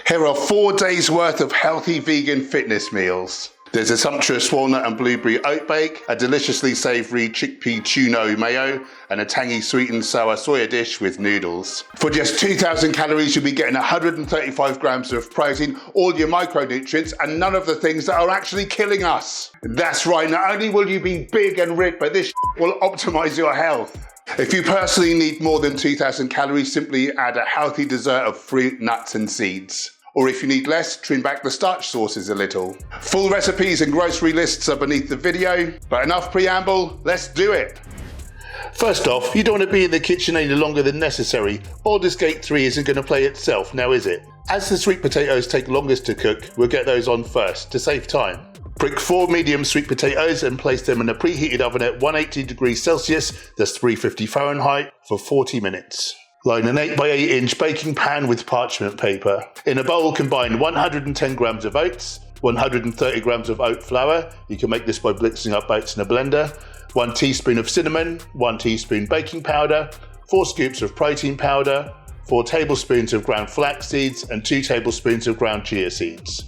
Here are 4 days worth of healthy vegan fitness meals. There's a sumptuous walnut and blueberry oat bake, a deliciously savoury chickpea tuna mayo, and a tangy sweet and sour soya dish with noodles. For just 2,000 calories, you'll be getting 135 grams of protein, all your micronutrients, and none of the things that are actually killing us. That's right, not only will you be big and ripped, but this will optimise your health. If you personally need more than 2,000 calories, simply add a healthy dessert of fruit, nuts, and seeds. Or if you need less, trim back the starch sources a little. Full recipes and grocery lists are beneath the video, but enough preamble, let's do it. First off, you don't want to be in the kitchen any longer than necessary. Baldur's Gate 3 isn't going to play itself, now is it? As the sweet potatoes take longest to cook, we'll get those on first, to save time. Prick 4 medium sweet potatoes and place them in a preheated oven at 180 degrees Celsius, that's 350 Fahrenheit, for 40 minutes. Line an 8 by 8 inch baking pan with parchment paper. In a bowl, combine 110 grams of oats, 130 grams of oat flour, you can make this by blitzing up oats in a blender, 1 teaspoon of cinnamon, 1 teaspoon baking powder, 4 scoops of protein powder, 4 tablespoons of ground flax seeds, and 2 tablespoons of ground chia seeds.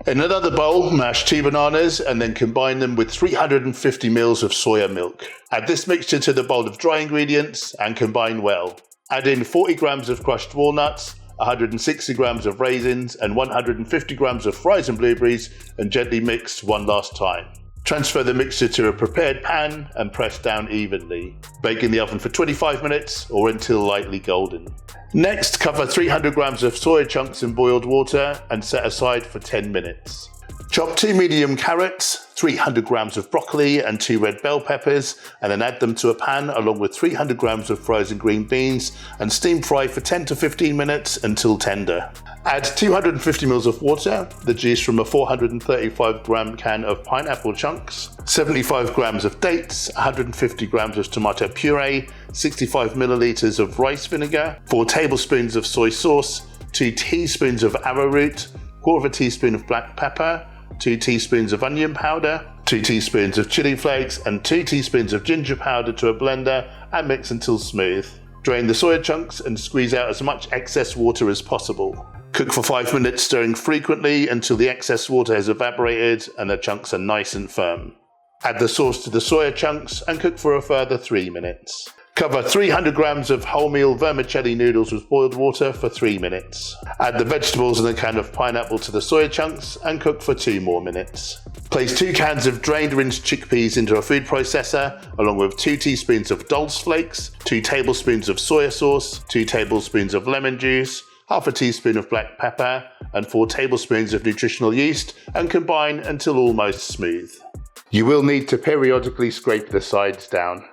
In another bowl, mash 2 bananas and then combine them with 350 ml of soya milk. Add this mixture to the bowl of dry ingredients and combine well. Add in 40 grams of crushed walnuts, 160 grams of raisins and 150 grams of frozen blueberries and gently mix one last time. Transfer the mixture to a prepared pan and press down evenly. Bake in the oven for 25 minutes or until lightly golden. Next, cover 300 grams of soya chunks in boiled water and set aside for 10 minutes. Chop 2 medium carrots, 300 grams of broccoli and 2 red bell peppers, and then add them to a pan along with 300 grams of frozen green beans and steam fry for 10 to 15 minutes until tender. Add 250 ml of water, the juice from a 435 gram can of pineapple chunks, 75 grams of dates, 150 grams of tomato puree, 65 milliliters of rice vinegar, 4 tablespoons of soy sauce, 2 teaspoons of arrowroot, 1/4 teaspoon of black pepper, 2 teaspoons of onion powder, 2 teaspoons of chili flakes, and 2 teaspoons of ginger powder to a blender and mix until smooth. Drain the soya chunks and squeeze out as much excess water as possible. Cook for 5 minutes, stirring frequently until the excess water has evaporated and the chunks are nice and firm. Add the sauce to the soya chunks and cook for a further 3 minutes. Cover 300 grams of wholemeal vermicelli noodles with boiled water for 3 minutes. Add the vegetables and a can of pineapple to the soya chunks and cook for 2 more minutes. Place 2 cans of drained rinsed chickpeas into a food processor along with 2 teaspoons of dulse flakes, 2 tablespoons of soya sauce, 2 tablespoons of lemon juice, half a teaspoon of black pepper and 4 tablespoons of nutritional yeast and combine until almost smooth. You will need to periodically scrape the sides down.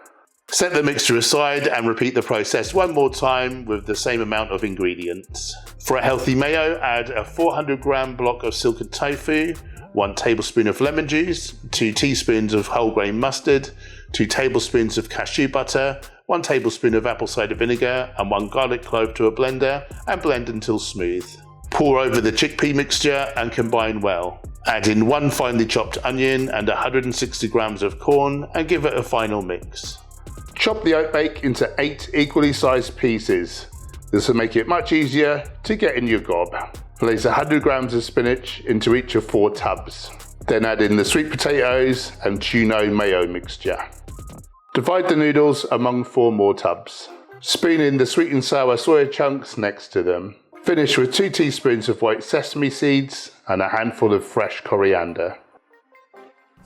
Set the mixture aside and repeat the process one more time with the same amount of ingredients. For a healthy mayo, add a 400 gram block of silken tofu, 1 tablespoon of lemon juice, 2 teaspoons of whole grain mustard, 2 tablespoons of cashew butter, 1 tablespoon of apple cider vinegar and 1 garlic clove to a blender and blend until smooth. Pour over the chickpea mixture and combine well. Add in 1 finely chopped onion and 160 grams of corn and give it a final mix. Chop the oat bake into 8 equally sized pieces. This will make it much easier to get in your gob. Place 100 grams of spinach into each of 4 tubs. Then add in the sweet potatoes and tuna mayo mixture. Divide the noodles among 4 more tubs. Spoon in the sweet and sour soya chunks next to them. Finish with 2 teaspoons of white sesame seeds and a handful of fresh coriander.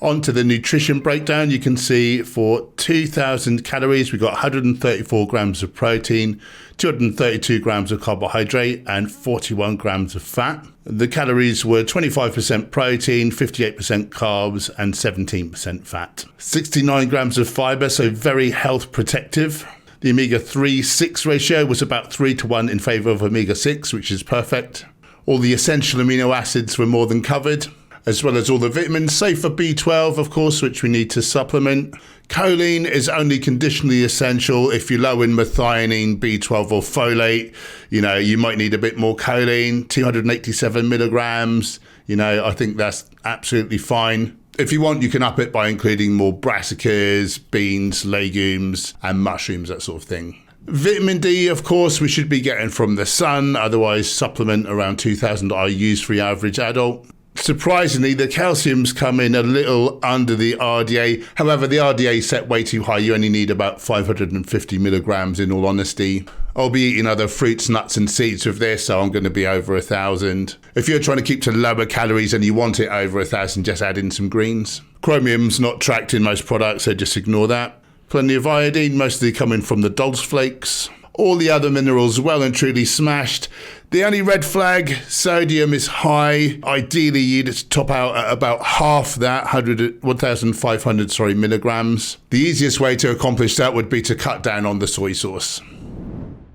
On to the nutrition breakdown. You can see for 2,000 calories, we've got 134 grams of protein, 232 grams of carbohydrate, and 41 grams of fat. The calories were 25% protein, 58% carbs, and 17% fat. 69 grams of fiber, so very health protective. The omega-3-6 ratio was about 3 to 1 in favour of omega-6, which is perfect. All the essential amino acids were more than covered, as well as all the vitamins, save for B12, of course, which we need to supplement. Choline is only conditionally essential. If you're low in methionine, B12 or folate, you might need a bit more choline, 287 milligrams. I think that's absolutely fine. If you want, you can up it by including more brassicas, beans, legumes, and mushrooms, that sort of thing. Vitamin D, of course, we should be getting from the sun, otherwise supplement around 2,000 IUs for the average adult. Surprisingly, the calciums come in a little under the RDA. However, the RDA is set way too high. You only need about 550 milligrams in all honesty. I'll be eating other fruits, nuts and seeds with this, so I'm going to be over 1,000. If you're trying to keep to lower calories and you want it over 1,000, just add in some greens. Chromium's not tracked in most products, so just ignore that. Plenty of iodine, mostly coming from the Dulse flakes. All the other minerals well and truly smashed. The only red flag, sodium is high. Ideally, you'd top out at about half that, 1,500 milligrams. The easiest way to accomplish that would be to cut down on the soy sauce.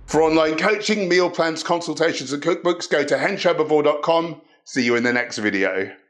For online coaching, meal plans, consultations and cookbooks, go to hensherbivore.com. See you in the next video.